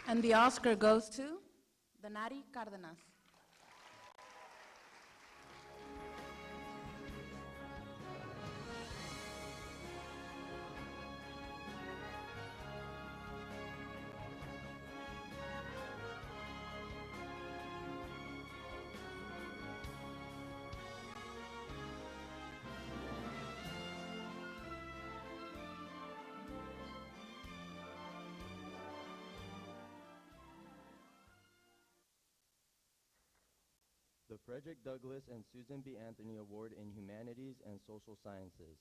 And the Oscar goes to Danari Cárdenas. The Frederick Douglass and Susan B. Anthony Award in Humanities and Social Sciences.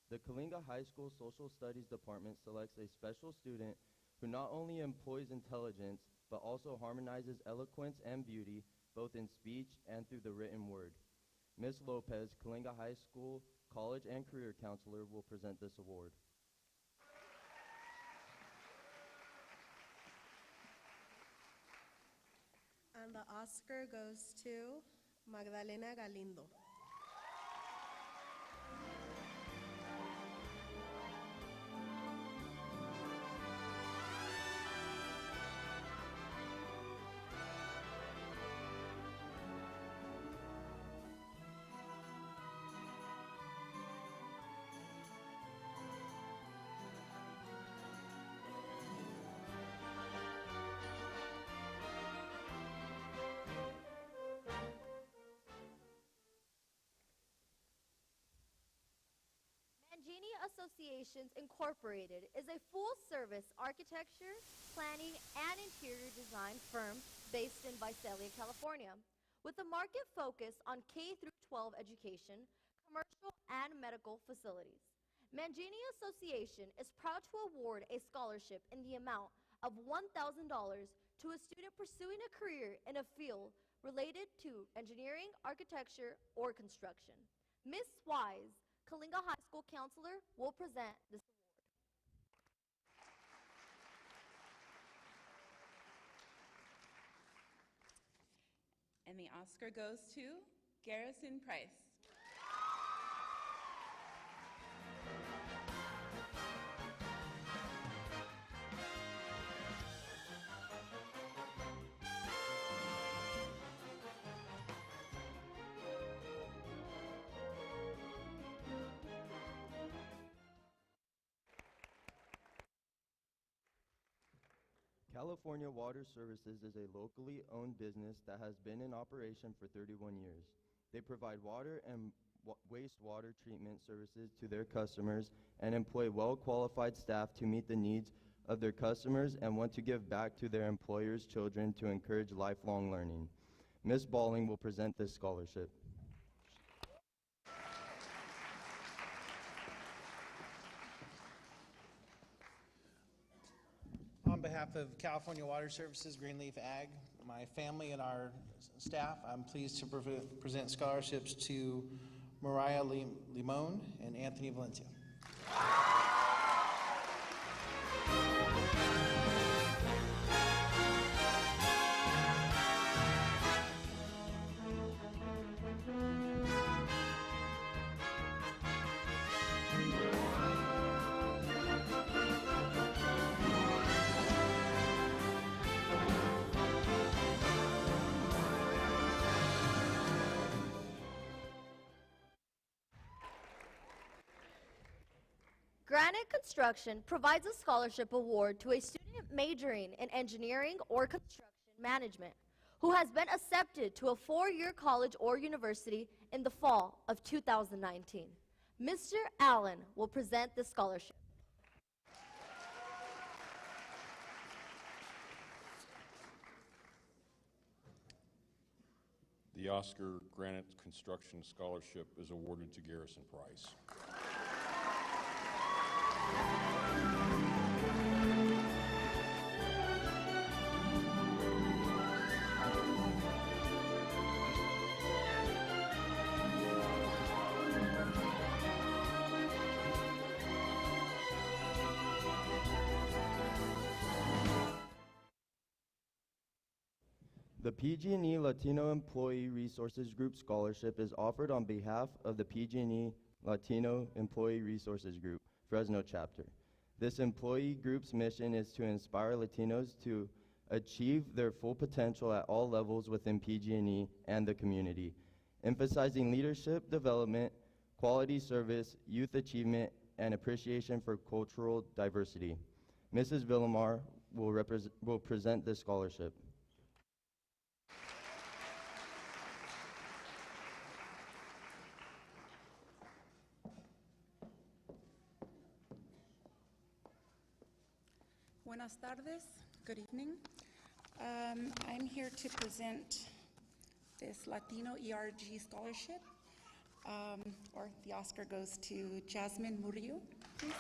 The Kalinga High School Social Studies Department selects a special student who not only employs intelligence, but also harmonizes eloquence and beauty, both in speech and through the written word. Ms. Lopez, Kalinga High School College and Career Counselor, will present this award. And the Oscar goes to Magdalena Galindo. Mangini Associations Incorporated is a full-service architecture, planning, and interior design firm based in Visalia, California, with a market focus on K-12 education, commercial, and medical facilities. Mangini Association is proud to award a scholarship in the amount of $1,000 to a student pursuing a career in a field related to engineering, architecture, or construction. Ms. Wise, Kalinga High School Counselor, will present this award. And the Oscar goes to Garrison Price. California Water Services is a locally owned business that has been in operation for 31 years. They provide water and wastewater treatment services to their customers and employ well-qualified staff to meet the needs of their customers and want to give back to their employers' children to encourage lifelong learning. Ms. Balling will present this scholarship. On behalf of California Water Services, Greenleaf Ag, my family and our staff, I'm pleased to present scholarships to Mariah Limon and Anthony Valencia. Granite Construction provides a scholarship award to a student majoring in engineering or construction management who has been accepted to a 4-year college or university in the fall of 2019. Mr. Allen will present the scholarship. The Oscar Granite Construction Scholarship is awarded to Garrison Price. The PG&E Latino Employee Resources Group Scholarship is offered on behalf of the PG&E Latino Employee Resources Group, Fresno chapter. This employee group's mission is to inspire Latinos to achieve their full potential at all levels within PG&E and the community, emphasizing leadership development, quality service, youth achievement, and appreciation for cultural diversity. Mrs. Villamar will present this scholarship. Buenas tardes, good evening. I'm here to present this Latino ERG scholarship, or the Oscar goes to Jasmine Murillo, please.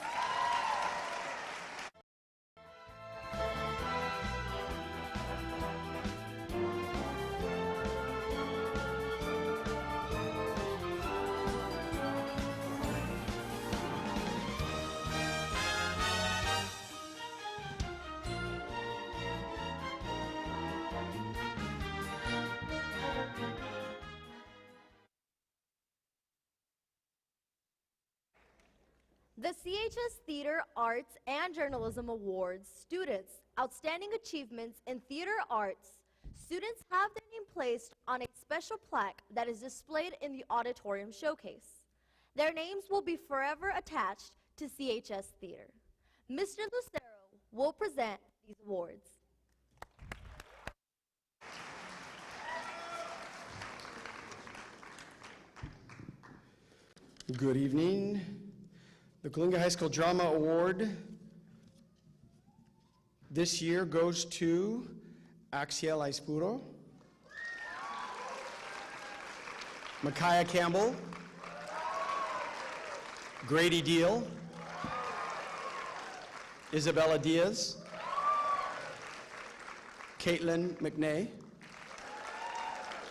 The CHS Theater, Arts, and Journalism Awards students' outstanding achievements in theater arts. Students have their name placed on a special plaque that is displayed in the auditorium showcase. Their names will be forever attached to CHS Theater. Mr. Lucero will present these awards. Good evening. The Coalinga High School Drama Award this year goes to Axiel Aispuro, Micaiah Campbell, Grady Deal, Isabella Diaz, Caitlin McNay,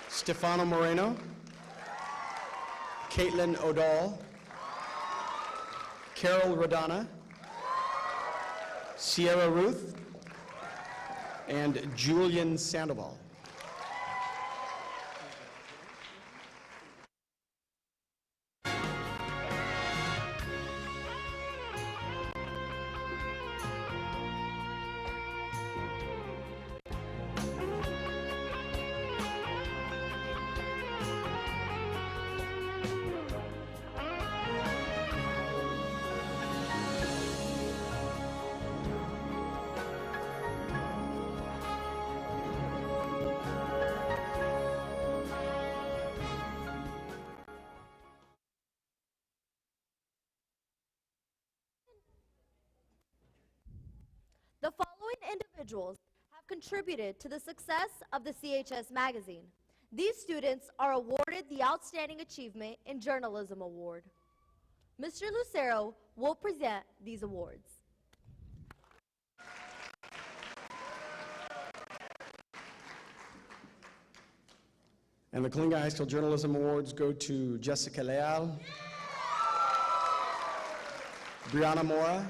Stefano Moreno, Caitlin O'Dall, Carol Rodana, Sierra Ruth, and Julian Sandoval. The following individuals have contributed to the success of the CHS magazine. These students are awarded the Outstanding Achievement in Journalism Award. Mr. Lucero will present these awards. And the Coalinga High School Journalism Awards go to Jessica Leal, Brianna Mora,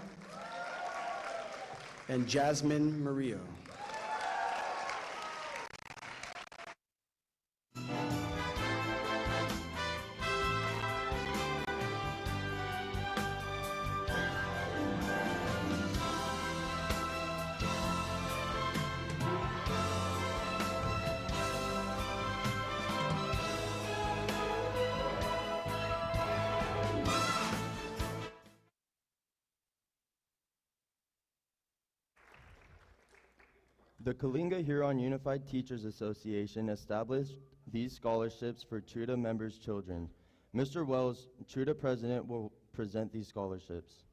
and Jasmine Murillo. The Coalinga Huron Unified Teachers Association established these scholarships for TRUDA members' children. Mr. Wells, TRUDA president, will present these scholarships.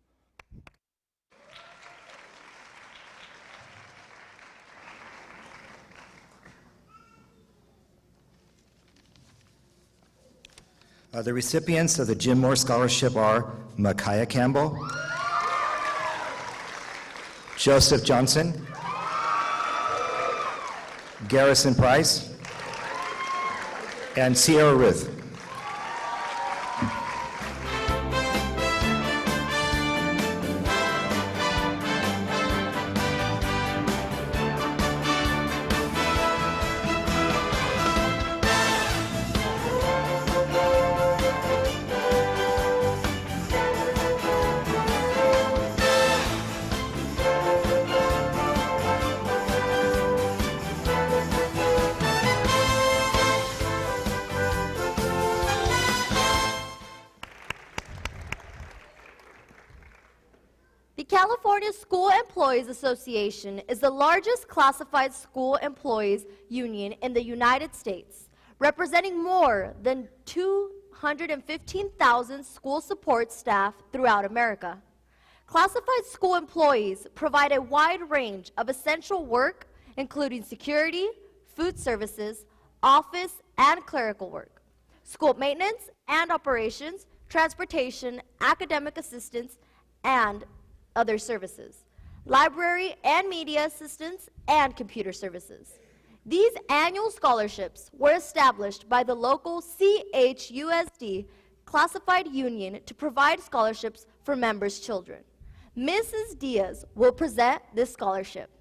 The recipients of the Jim Moore Scholarship are Micaiah Campbell, Joseph Johnson, Garrison Price, and Sierra Ruth. The California School Employees Association is the largest classified school employees union in the United States, representing more than 215,000 school support staff throughout America. Classified school employees provide a wide range of essential work, including security, food services, office and clerical work, school maintenance and operations, transportation, academic assistance, and other services, library and media assistance, and computer services. These annual scholarships were established by the local CHUSD classified union to provide scholarships for members' children. Mrs. Diaz will present this scholarship.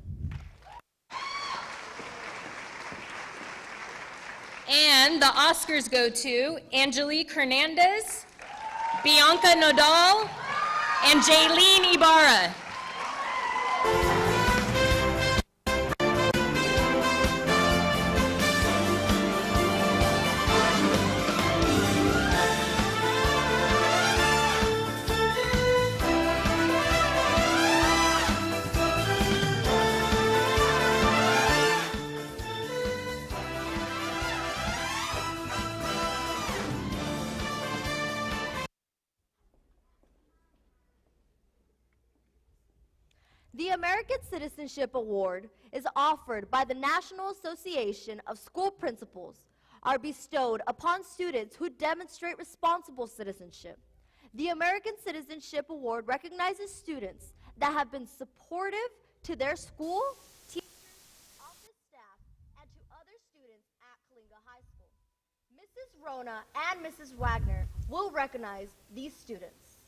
And the Oscars go to Angelique Hernandez, Bianca Nodal, and Jaylene Ibarra. The American Citizenship Award is offered by the National Association of School Principals, are bestowed upon students who demonstrate responsible citizenship. The American Citizenship Award recognizes students that have been supportive to their school, teachers, office staff, and to other students at Coalinga High School. Mrs. Rona and Mrs. Wagner will recognize these students.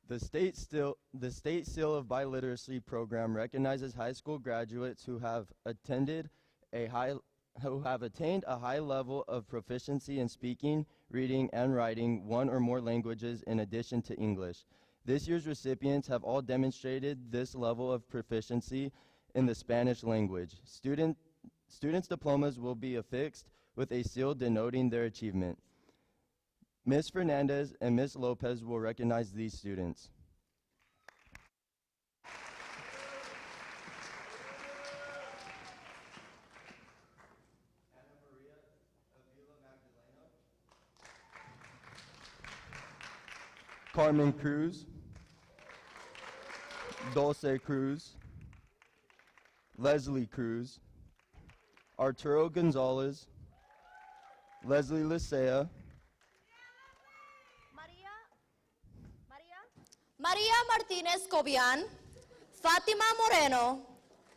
The state seal of biliteracy program recognizes high school graduates who have attained a high level of proficiency in speaking, reading, and writing one or more languages in addition to English. This year's recipients have all demonstrated this level of proficiency in the Spanish language. Students' diplomas will be affixed with a seal denoting their achievement. Ms. Fernandez and Ms. Lopez will recognize these students. Carmen Cruz, Dulce Cruz, Leslie Cruz, Arturo Gonzalez, Leslie Licea, Maria Martinez Cobian, Fatima Moreno,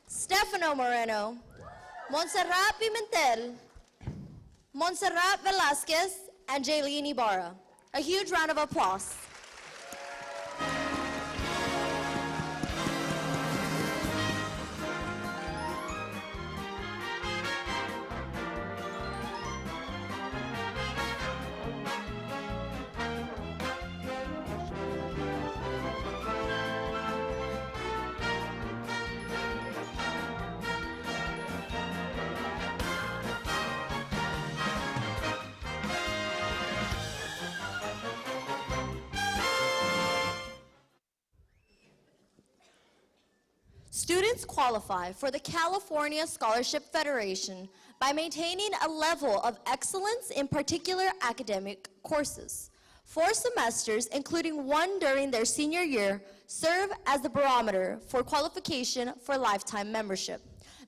Stefano Moreno, Montserrat Pimentel, Montserrat Velasquez, and Jaylene Ibarra. A huge round of applause. Students qualify for the California Scholarship Federation by maintaining a level of excellence in particular academic courses. 4 semesters, including one during their senior year, serve as the barometer for qualification for lifetime membership.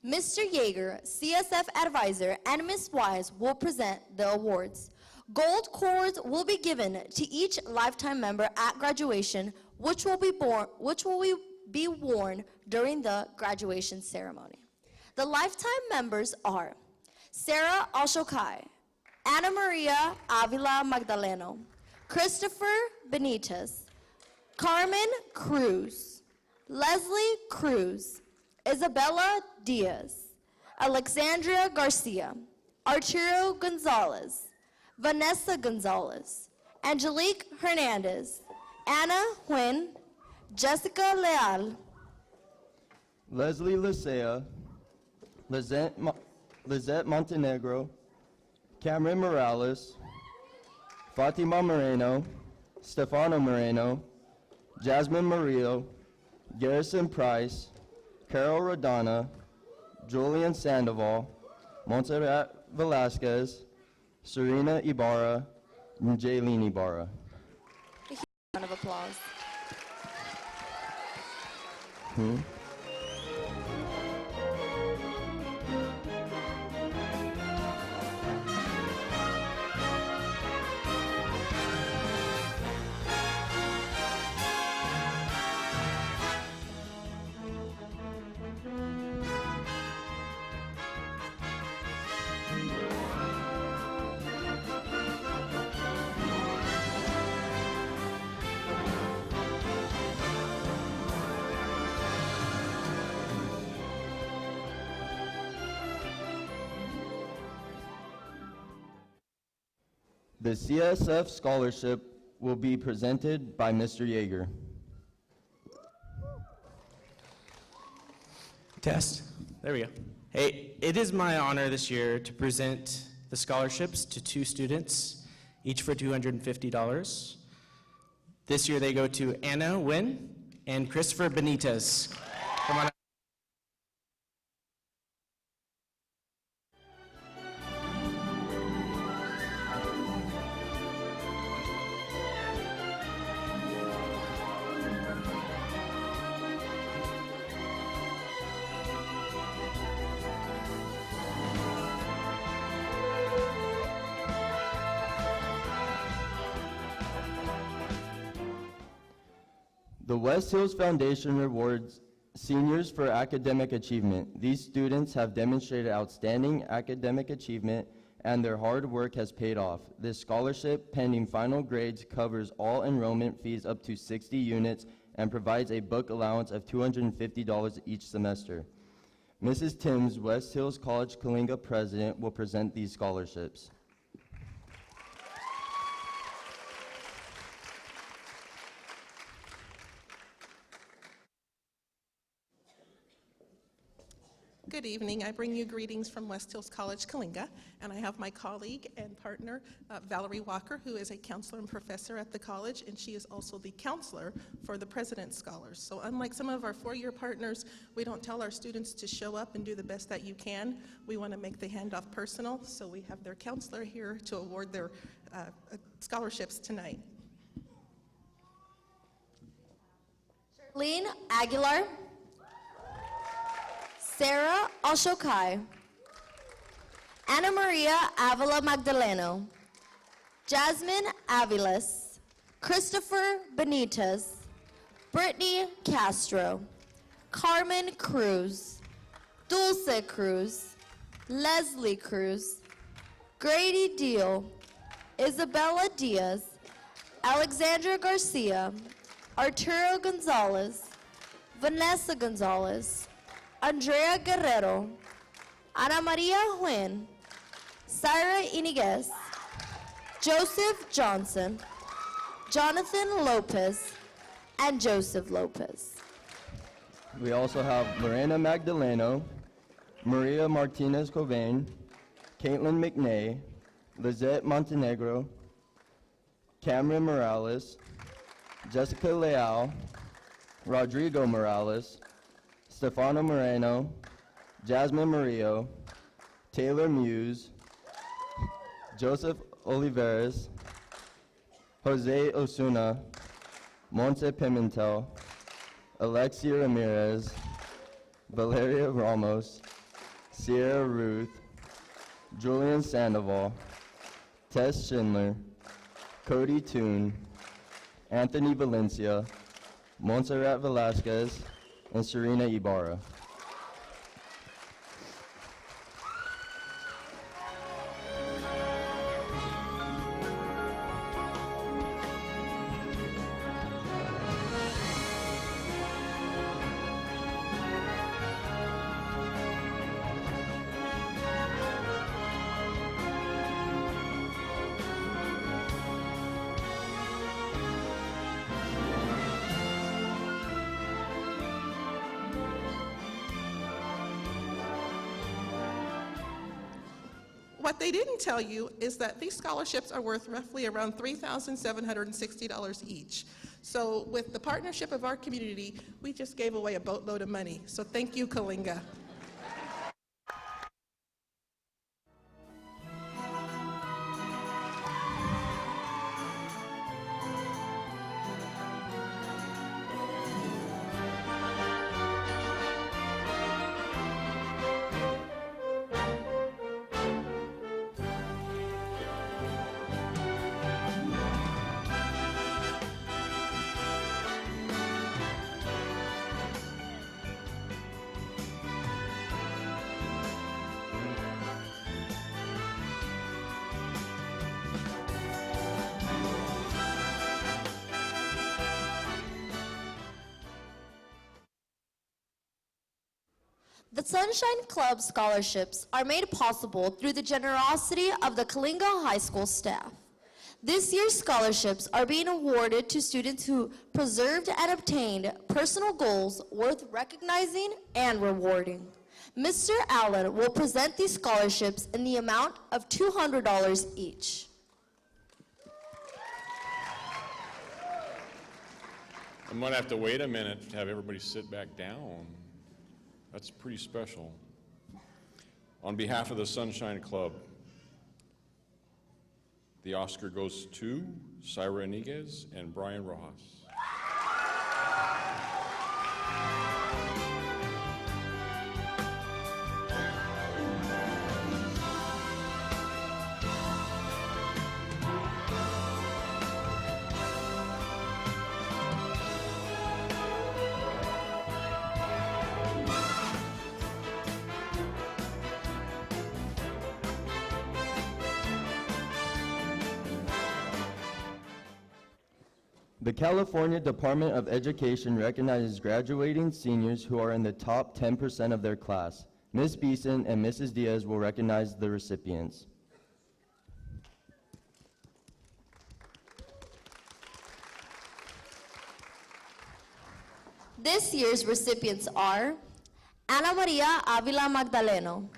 Mr. Yeager, CSF advisor, and Ms. Wise will present the awards. Gold cords will be given to each lifetime member at graduation, which will be worn during the graduation ceremony. The lifetime members are Sarah Alshokai, Ana Maria Avila Magdaleno, Christopher Benitez, Carmen Cruz, Leslie Cruz, Isabella Diaz, Alexandria Garcia, Arturo Gonzalez, Vanessa Gonzalez, Angelique Hernandez, Anna Huyn, Jessica Leal, Leslie Licea, Lizette Montenegro, Cameron Morales, Fatima Moreno, Stefano Moreno, Jasmine Murillo, Garrison Price, Carol Rodana, Julian Sandoval, Montserrat Velasquez, Serena Ibarra, and Jaylene Ibarra. A huge round of applause. The CSF scholarship will be presented by Mr. Yeager. Test. There we go. Hey, it is my honor this year to present the scholarships to 2 students, each for $250. This year they go to Anna Nguyen and Christopher Benitez. Come on up. The West Hills Foundation rewards seniors for academic achievement. These students have demonstrated outstanding academic achievement and their hard work has paid off. This scholarship, pending final grades, covers all enrollment fees up to 60 units and provides a book allowance of $250 each semester. Mrs. Timms, West Hills College Kalinga president, will present these scholarships. Good evening. I bring you greetings from West Hills College, Kalinga, and I have my colleague and partner, Valerie Walker, who is a counselor and professor at the college, and she is also the counselor for the President's Scholars. So unlike some of our four-year partners, we don't tell our students to show up and do the best that you can. We want to make the handoff personal, so we have their counselor here to award their scholarships tonight. Charlene Aguilar, Sarah Alshokai, Ana Maria Avila Magdaleno, Jasmine Aviles, Christopher Benitez, Brittany Castro, Carmen Cruz, Dulce Cruz, Leslie Cruz, Grady Deal, Isabella Diaz, Alexandra Garcia, Arturo Gonzalez, Vanessa Gonzalez, Andrea Guerrero, Ana Maria Huyn, Syra Iniguez, Joseph Johnson, Jonathan Lopez, and Joseph Lopez. We also have Lorena Magdaleno, Maria Martinez Covain, Caitlin McNay, Lizette Montenegro, Cameron Morales, Jessica Leal, Rodrigo Morales, Stefano Moreno, Jasmine Murillo, Taylor Muse, Joseph Oliveras, Jose Osuna, Monse Pimentel, Alexia Ramirez, Valeria Ramos, Sierra Ruth, Julian Sandoval, Tess Schindler, Cody Toon, Anthony Valencia, Montserrat Velasquez, and Serena Ibarra. What they didn't tell you is that these scholarships are worth roughly around $3,760 each. So with the partnership of our community, we just gave away a boatload of money. So thank you, Kalinga. The Sunshine Club scholarships are made possible through the generosity of the Kalinga High School staff. This year's scholarships are being awarded to students who preserved and obtained personal goals worth recognizing and rewarding. Mr. Allen will present these scholarships in the amount of $200 each. I'm going to have to wait a minute to have everybody sit back down. That's pretty special. On behalf of the Sunshine Club, the Oscar goes to Syra Iniguez and Brian Rojas. The California Department of Education recognizes graduating seniors who are in the top 10% of their class. Ms. Beeson and Mrs. Diaz will recognize the recipients. This year's recipients are Ana Maria Avila Magdaleno,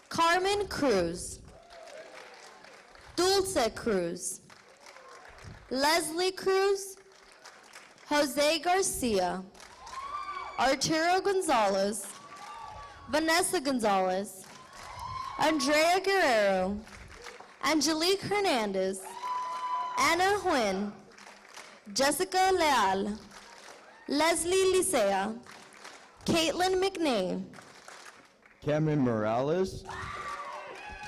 Carmen Cruz, Dulce Cruz, Leslie Cruz, Jose Garcia, Arturo Gonzalez, Vanessa Gonzalez, Andrea Guerrero, Angelique Hernandez, Anna Huyn, Jessica Leal, Leslie Licea, Caitlin McNain, Cameron Morales,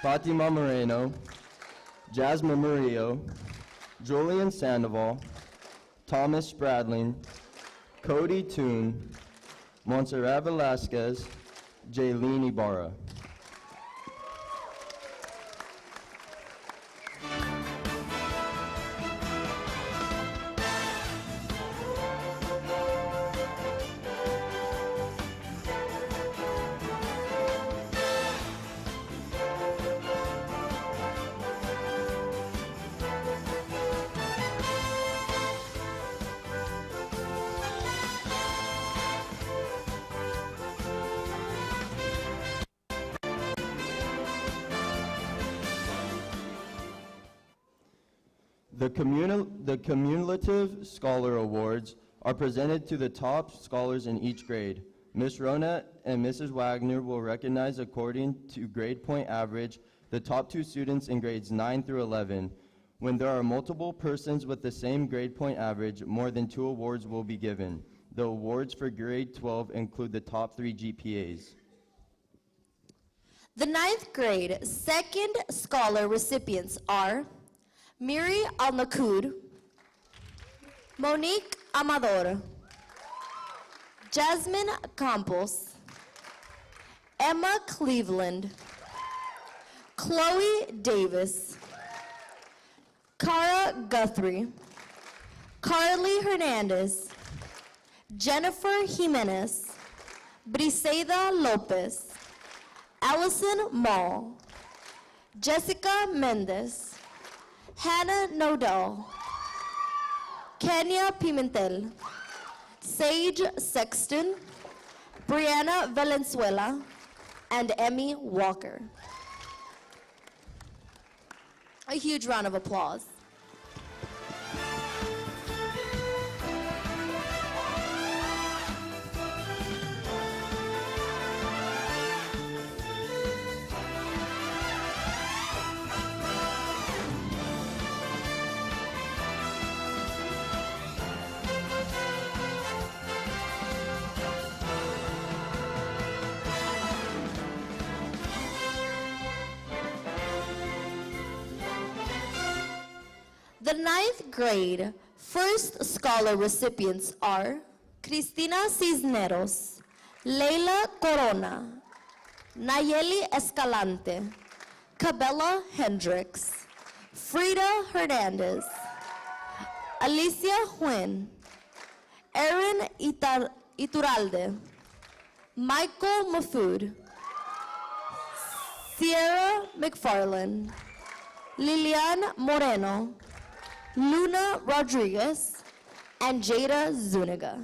Fatima Moreno, Jasmine Murillo, Julian Sandoval, Thomas Spradling, Cody Toon, Montserrat Velasquez, Jaylene Ibarra. The Cumulative Scholar Awards are presented to the top scholars in each grade. Ms. Rona and Mrs. Wagner will recognize according to grade point average the top 2 students in grades 9 through 11. When there are multiple persons with the same grade point average, more than 2 awards will be given. The awards for grade 12 include the top 3 GPAs. The 9th grade second scholar recipients are Miri Al-Nakud, Monique Amador, Jasmine Campos, Emma Cleveland, Chloe Davis, Cara Guthrie, Carly Hernandez, Jennifer Jimenez, Briseida Lopez, Allison Mall, Jessica Mendez, Hannah Nodal, Kenya Pimentel, Sage Sexton, Brianna Valenzuela, and Emmy Walker. A huge round of applause. The 9th grade first scholar recipients are Cristina Cisneros, Leila Corona, Nayeli Escalante, Cabela Hendricks, Frida Hernandez, Alicia Huen, Erin Iturralde, Michael Mafud, Sierra McFarland, Lilian Moreno, Luna Rodriguez, and Jada Zuniga.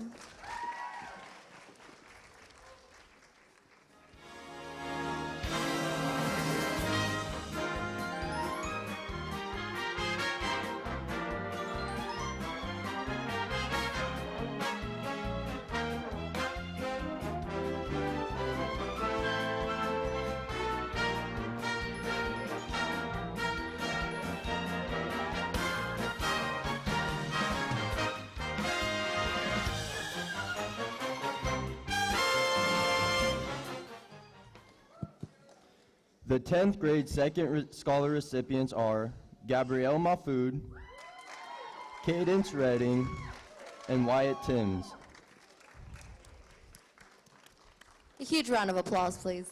The 10th grade second scholar recipients are Gabrielle Mafud, Cadence Redding, and Wyatt Timms. A huge round of applause, please.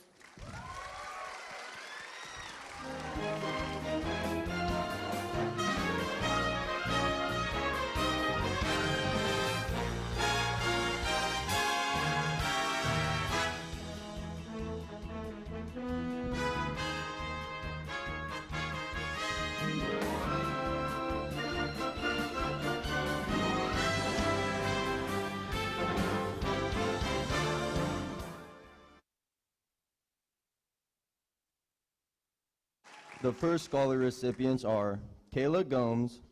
The first scholar recipients are Kayla Gomes,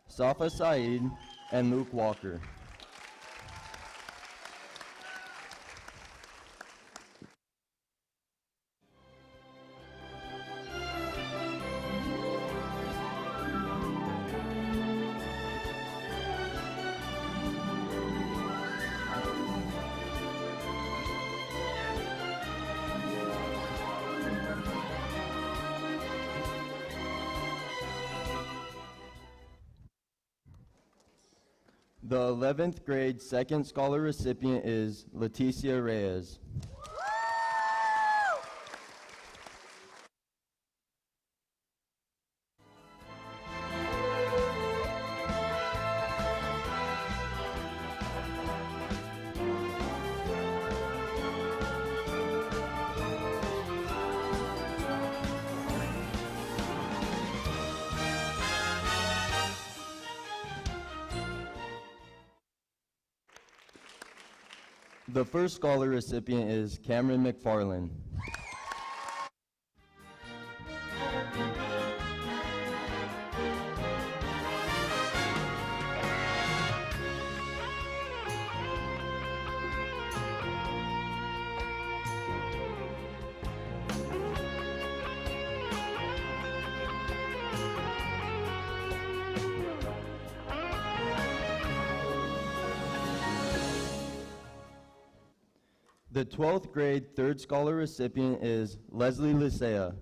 Safa Saeed, and Luke Walker. The 11th grade second scholar recipient is Leticia Reyes. The first scholar recipient is Cameron McFarland. The 12th grade third scholar recipient is Leslie Licea.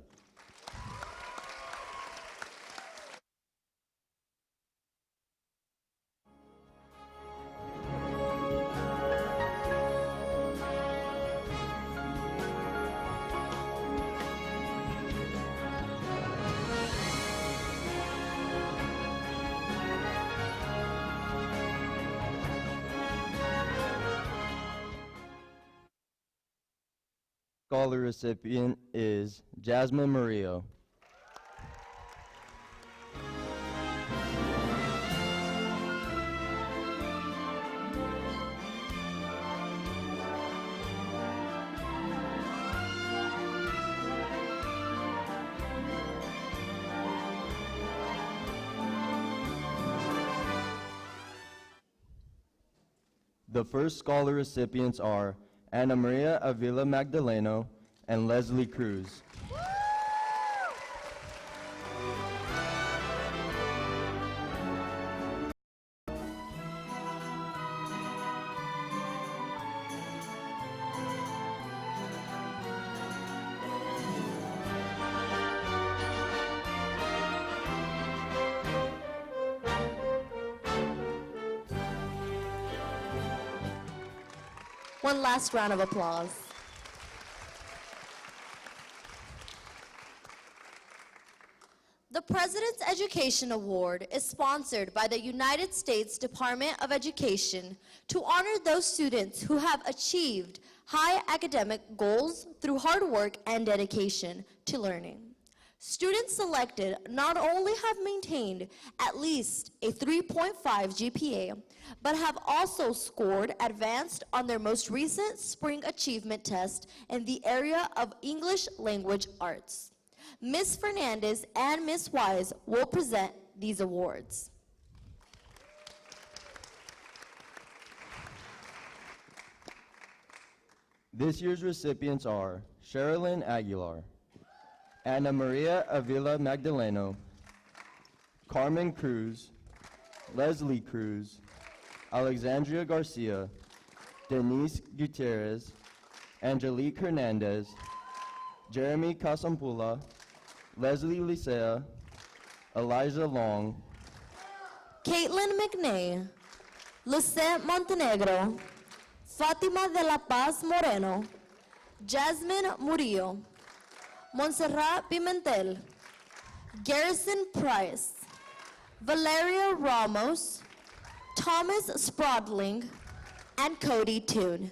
Scholar recipient is Jasmine Murillo. The first scholar recipients are Ana Maria Avila Magdaleno and Leslie Cruz. One last round of applause. The President's Education Award is sponsored by the United States Department of Education to honor those students who have achieved high academic goals through hard work and dedication to learning. Students selected not only have maintained at least a 3.5 GPA, but have also scored advanced on their most recent spring achievement test in the area of English language arts. Ms. Fernandez and Ms. Wise will present these awards. This year's recipients are Sherilyn Aguilar, Ana Maria Avila Magdaleno, Carmen Cruz, Leslie Cruz, Alexandria Garcia, Denise Gutierrez, Angelique Hernandez, Jeremy Casampula, Leslie Licea, Elijah Long, Caitlin McNay, Lucette Montenegro, Fatima de la Paz Moreno, Jasmine Murillo, Montserrat Pimentel, Garrison Price, Valeria Ramos, Thomas Sprodling, and Cody Toon.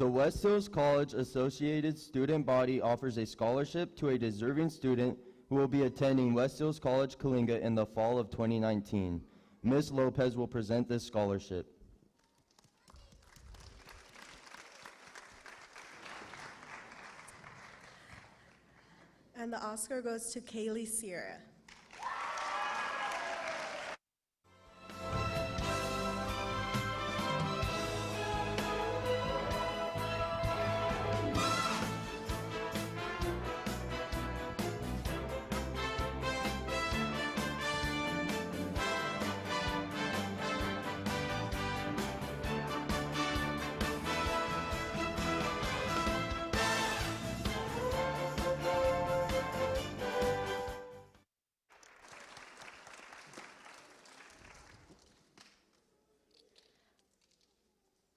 The West Hills College Associated Student Body offers a scholarship to a deserving student who will be attending West Hills College Coalinga in the fall of 2019. Ms. Lopez will present this scholarship. And the Oscar goes to Kaylee Sierra.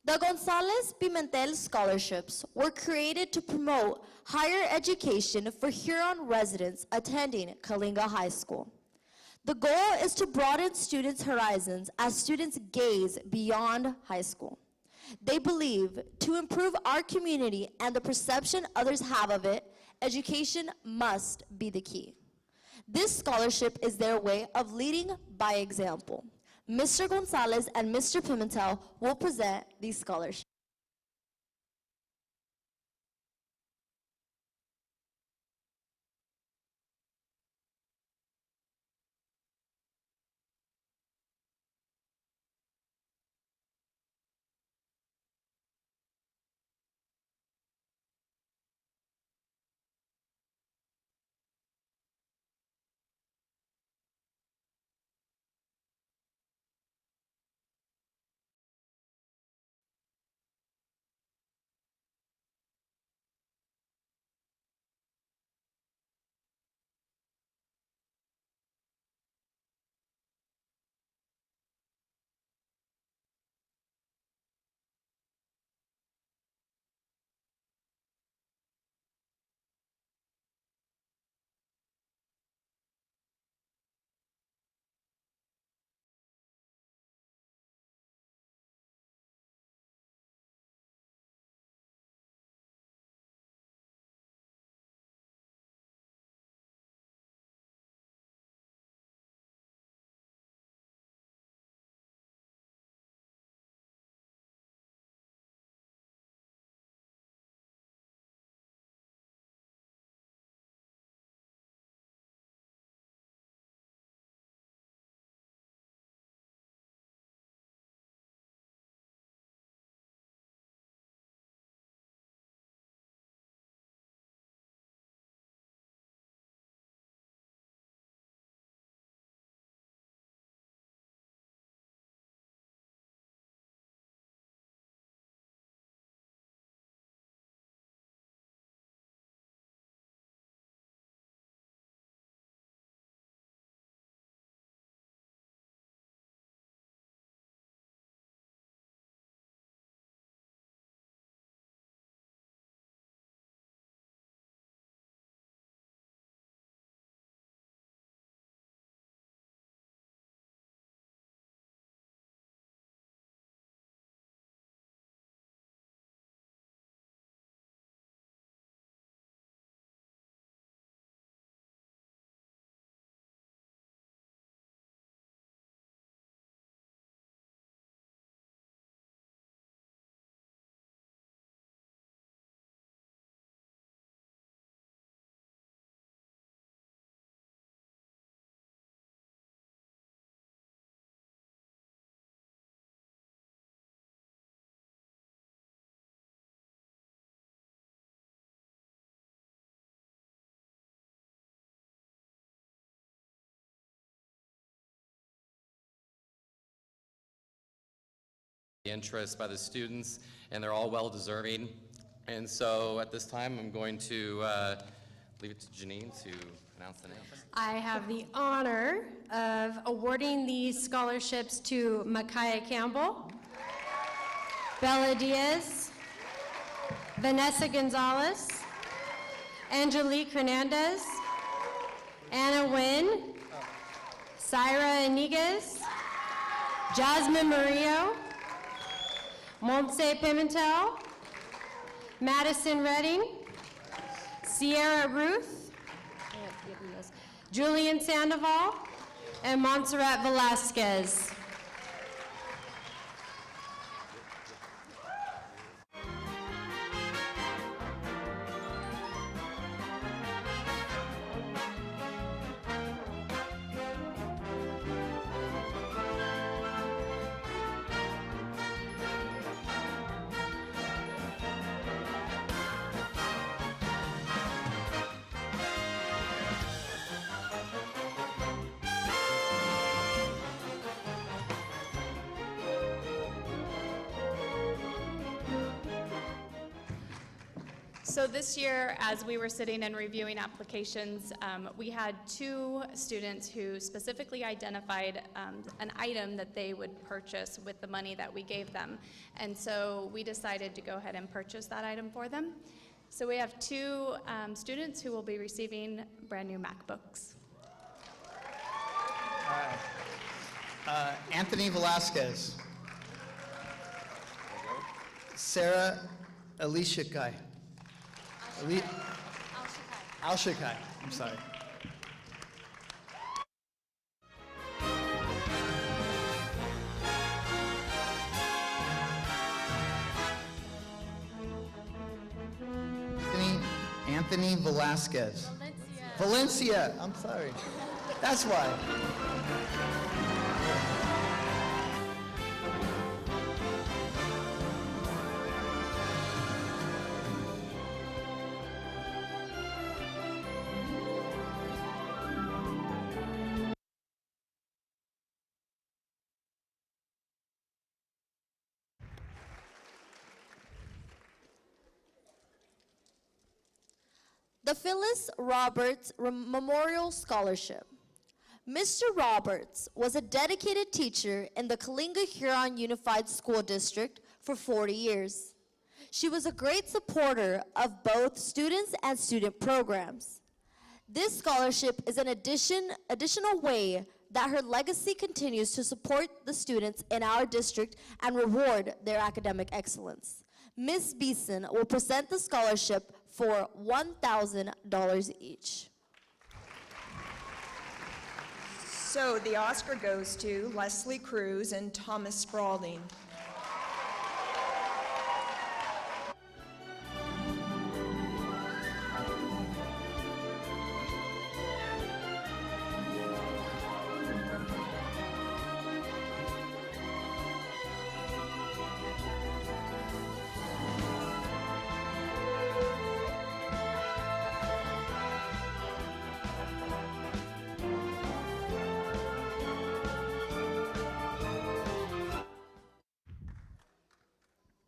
The Gonzalez Pimentel Scholarships were created to promote higher education for Huron residents attending Coalinga High School. The goal is to broaden students' horizons as students gaze beyond high school. They believe to improve our community and the perception others have of it, education must be the key. This scholarship is their way of leading by example. Mr. Gonzalez and Mr. Pimentel will present these scholarships. Interest by the students, and they're all well deserving. And so at this time, I'm going to leave it to Janine to announce the names. I have the honor of awarding these scholarships to Micaiah Campbell, Bella Diaz, Vanessa Gonzalez, Angelique Hernandez, Anna Nguyen, Syra Iniguez, Jasmine Murillo, Montse Pimentel, Madison Redding, Sierra Ruth, Julian Sandoval, and Montserrat Velasquez. So this year, as we were sitting and reviewing applications, we had 2 students who specifically identified an item that they would purchase with the money that we gave them. And so we decided to go ahead and purchase that item for them. So we have 2 students who will be receiving brand new MacBooks. Anthony Velasquez. Sarah Alicia Kai. Al-Shakai, I'm sorry. Anthony Velasquez. Valencia, I'm sorry. That's why. The Phyllis Roberts Memorial Scholarship. Mr. Roberts was a dedicated teacher in the Kalinga-Huron Unified School District for 40 years. She was a great supporter of both students and student programs. This scholarship is an additional way that her legacy continues to support the students in our district and reward their academic excellence. Ms. Beeson will present the scholarship for $1,000 each. So the Oscar goes to Leslie Cruz and Thomas Spaulding.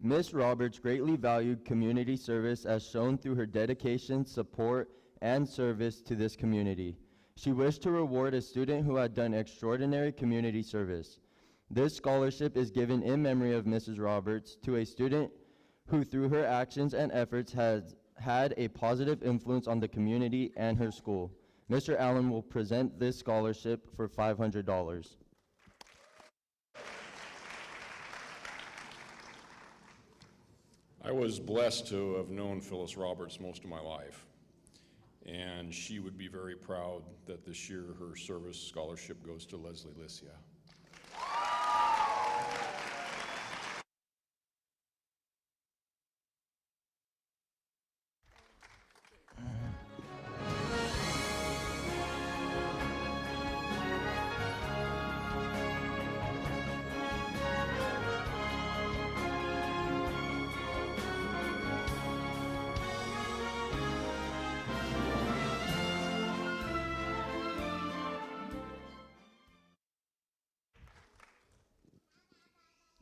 Ms. Roberts greatly valued community service as shown through her dedication, support, and service to this community. She wished to reward a student who had done extraordinary community service. This scholarship is given in memory of Mrs. Roberts to a student who through her actions and efforts has had a positive influence on the community and her school. Mr. Allen will present this scholarship for $500. I was blessed to have known Phyllis Roberts most of my life, and she would be very proud that this year her service scholarship goes to Leslie Licia.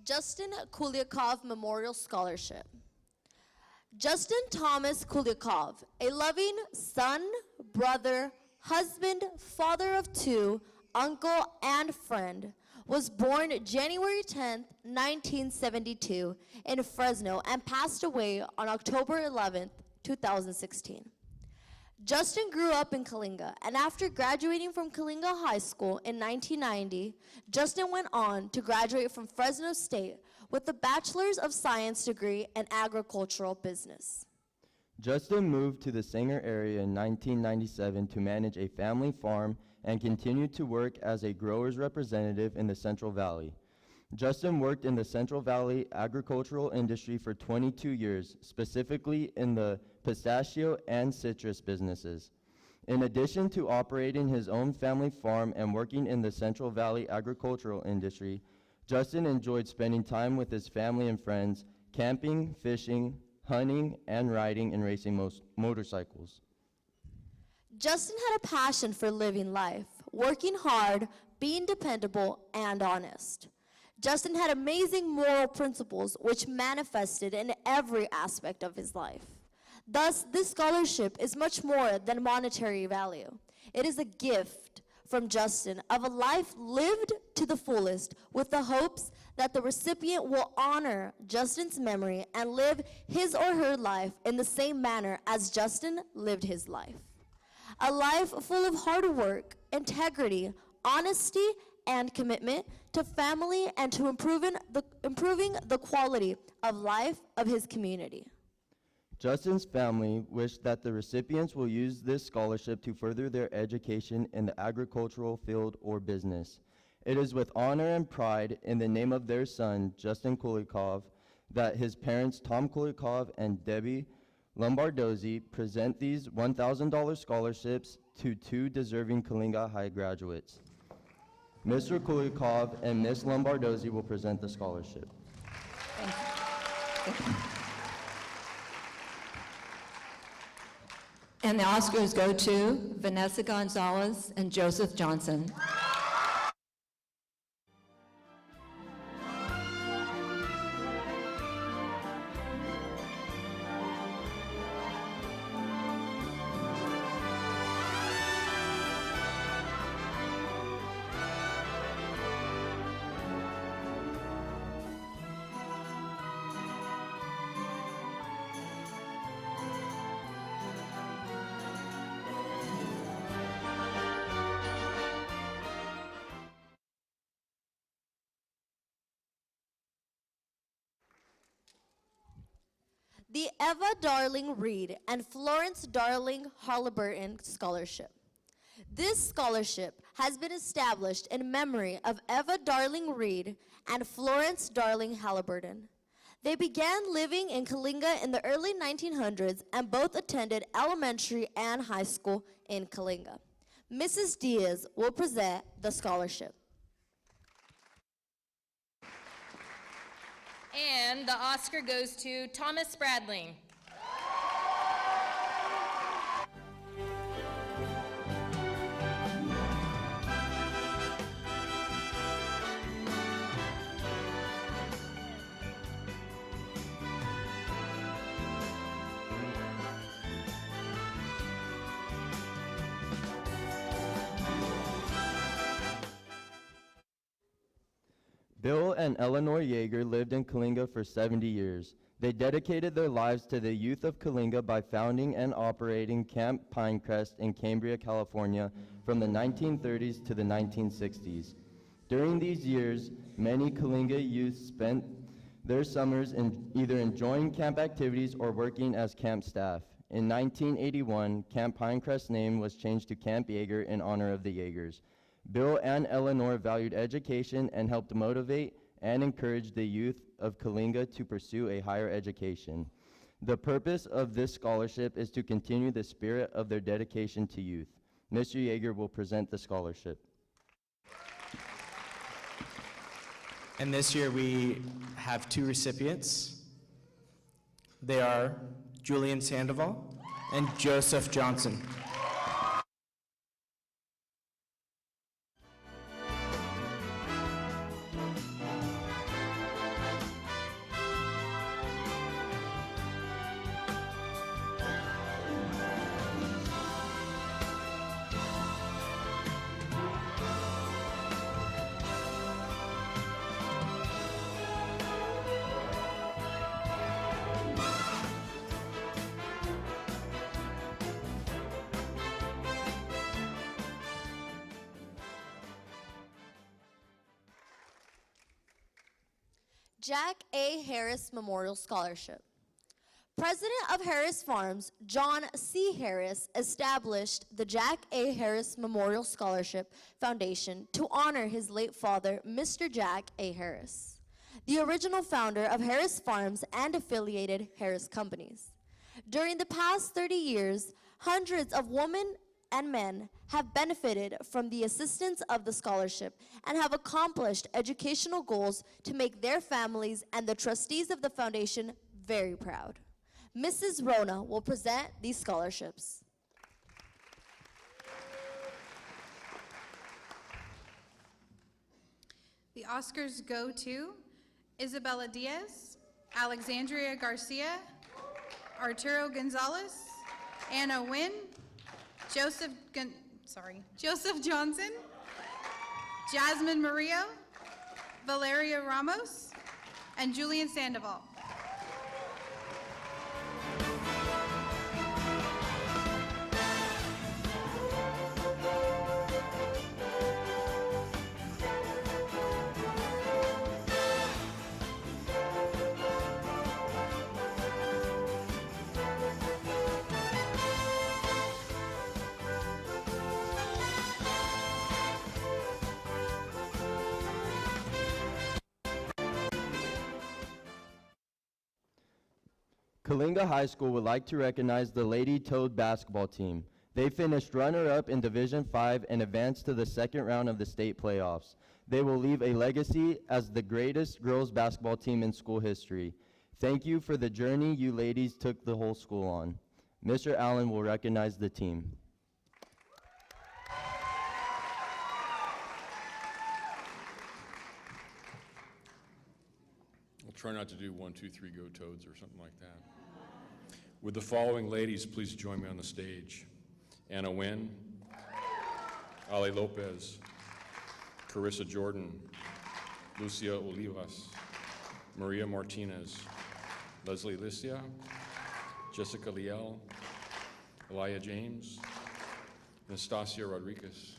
Justin Kuliakov Memorial Scholarship. Justin Thomas Kuliakov, a loving son, brother, husband, father of two, uncle, and friend, was born January 10, 1972 in Fresno and passed away on October 11, 2016. Justin grew up in Kalinga, and after graduating from Kalinga High School in 1990, Justin went on to graduate from Fresno State with a Bachelor's of Science degree in agricultural business. Justin moved to the Sanger area in 1997 to manage a family farm and continued to work as a grower's representative in the Central Valley. Justin worked in the Central Valley agricultural industry for 22 years, specifically in the pistachio and citrus businesses. In addition to operating his own family farm and working in the Central Valley agricultural industry, Justin enjoyed spending time with his family and friends, camping, fishing, hunting, and riding and racing motorcycles. Justin had a passion for living life, working hard, being dependable, and honest. Justin had amazing moral principles which manifested in every aspect of his life. Thus, this scholarship is much more than monetary value. It is a gift from Justin of a life lived to the fullest with the hopes that the recipient will honor Justin's memory and live his or her life in the same manner as Justin lived his life. A life full of hard work, integrity, honesty, and commitment to family and to improving the quality of life of his community. Justin's family wished that the recipients will use this scholarship to further their education in the agricultural field or business. It is with honor and pride in the name of their son, Justin Kulikov, that his parents, Tom Kulikov and Debbie Lombardozzi present these $1,000 scholarships to two deserving Kalinga High graduates. Mr. Kulikov and Ms. Lombardozzi will present the scholarship. And the Oscars go to Vanessa Gonzalez and Joseph Johnson. The Eva Darling Reed and Florence Darling Halliburton Scholarship. This scholarship has been established in memory of Eva Darling Reed and Florence Darling Halliburton. They began living in Kalinga in the early 1900s and both attended elementary and high school in Kalinga. Mrs. Diaz will present the scholarship. And the Oscar goes to Thomas Bradling. Bill and Eleanor Yeager lived in Kalinga for 70 years. They dedicated their lives to the youth of Kalinga by founding and operating Camp Pinecrest in Cambria, California from the 1930s to the 1960s. During these years, many Kalinga youth spent their summers either enjoying camp activities or working as camp staff. In 1981, Camp Pinecrest's name was changed to Camp Yeager in honor of the Yeagers. Bill and Eleanor valued education and helped motivate and encourage the youth of Kalinga to pursue a higher education. The purpose of this scholarship is to continue the spirit of their dedication to youth. Mr. Yeager will present the scholarship. And this year we have two recipients. They are Julian Sandoval and Joseph Johnson. Jack A. Harris Memorial Scholarship. President of Harris Farms, John C. Harris, established the Jack A. Harris Memorial Scholarship Foundation to honor his late father, Mr. Jack A. Harris, the original founder of Harris Farms and affiliated Harris companies. During the past 30 years, hundreds of women and men have benefited from the assistance of the scholarship and have accomplished educational goals to make their families and the trustees of the foundation very proud. Mrs. Rona will present these scholarships. The Oscars go to Isabella Diaz, Alexandria Garcia, Arturo Gonzalez, Anna Wynn, Joseph Johnson, Jasmine Murillo, Valeria Ramos, and Julian Sandoval. Kalinga High School would like to recognize the Lady Toad basketball team. They finished runner-up in Division 5 and advanced to the second round of the state playoffs. They will leave a legacy as the greatest girls basketball team in school history. Thank you for the journey you ladies took the whole school on. Mr. Allen will recognize the team. I'll try not to do 1, 2, 3, go Toads or something like that. Would the following ladies please join me on the stage? Anna Wynn, Ale Lopez, Carissa Jordan, Lucia Olivas, Maria Martinez, Leslie Licia, Jessica Liel, Elia James, Anastasia Rodriguez,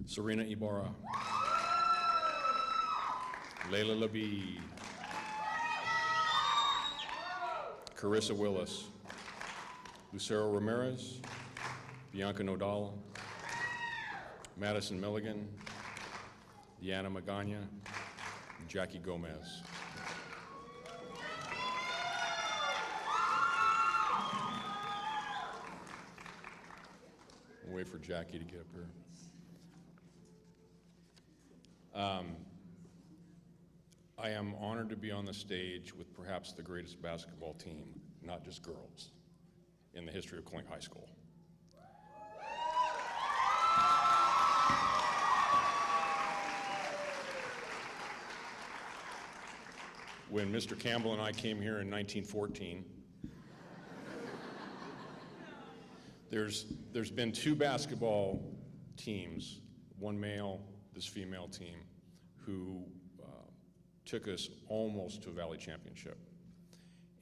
Serena Ibarra, Layla Labid, Carissa Willis, Lucero Ramirez, Bianca Nodal, Madison Milligan, Deanna Magana, and Jackie Gomez. We'll wait for Jackie to get up here. I am honored to be on the stage with perhaps the greatest basketball team, not just girls, in the history of Kalinga High School. When Mr. Campbell and I came here in 1914, there's been 2 basketball teams, one male, this female team, who took us almost to a Valley Championship.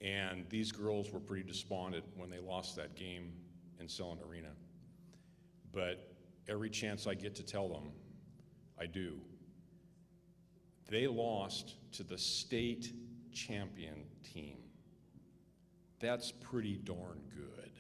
And these girls were pretty despondent when they lost that game in Selland Arena. But every chance I get to tell them, I do. They lost to the state champion team. That's pretty darn good.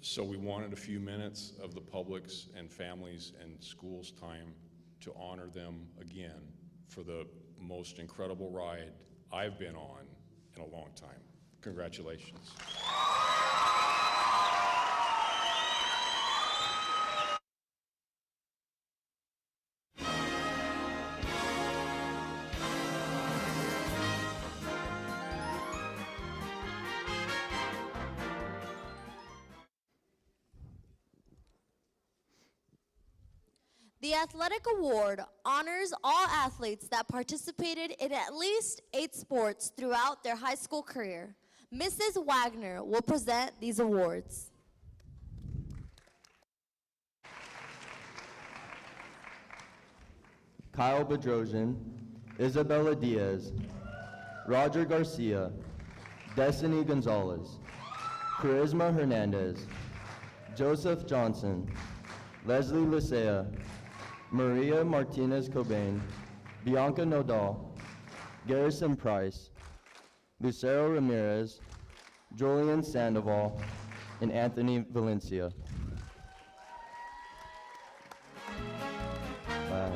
So we wanted a few minutes of the public's and families' and schools' time to honor them again for the most incredible ride I've been on in a long time. Congratulations. The Athletic Award honors all athletes that participated in at least 8 sports throughout their high school career. Mrs. Wagner will present these awards. Kyle Bedrosian, Isabella Diaz, Roger Garcia, Destiny Gonzalez, Charisma Hernandez, Joseph Johnson, Leslie Licea, Maria Martinez Cobain, Bianca Nodal, Garrison Price, Lucero Ramirez, Julian Sandoval, and Anthony Valencia. Wow.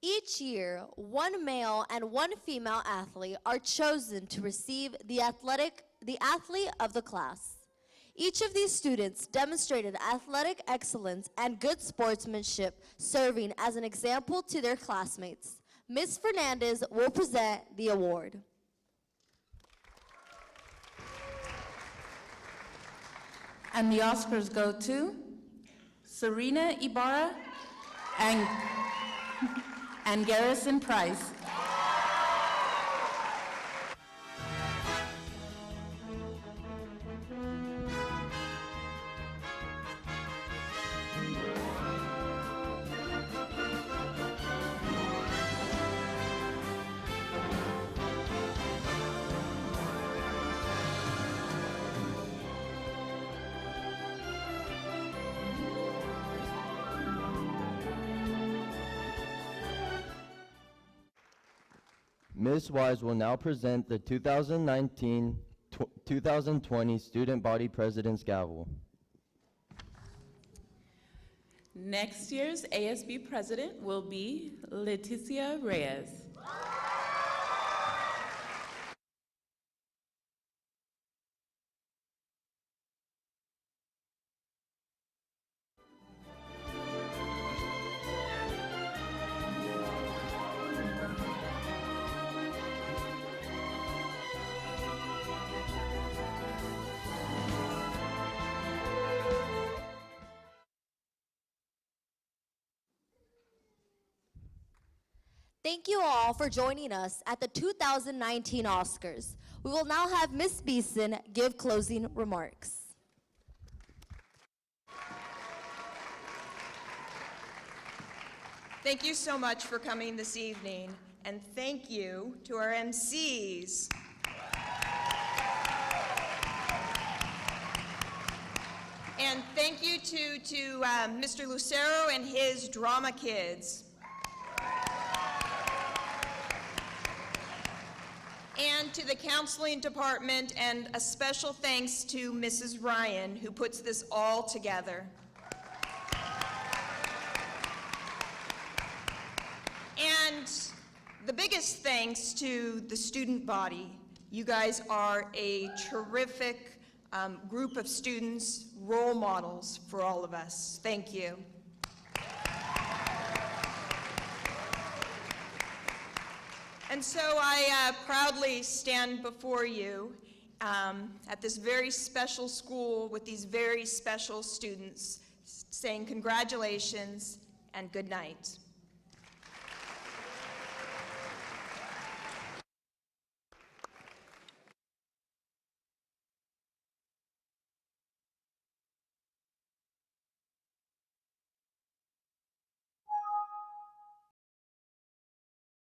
Each year, 1 male and 1 female athlete are chosen to receive the athlete of the class. Each of these students demonstrated athletic excellence and good sportsmanship, serving as an example to their classmates. Ms. Fernandez will present the award. And the Oscars go to Serena Ibarra and Garrison Price. Ms. Wise will now present the 2019-2020 Student Body President's Gavel. Next year's ASB president will be Leticia Reyes. Thank you all for joining us at the 2019 Oscars. We will now have Ms. Beeson give closing remarks. Thank you so much for coming this evening, and thank you to our MCs. And thank you to Mr. Lucero and his drama kids. And to the counseling department, and a special thanks to Mrs. Ryan, who puts this all together. And the biggest thanks to the student body. You guys are a terrific group of students, role models for all of us. Thank you. And so I proudly stand before you at this very special school with these very special students, saying congratulations and good night.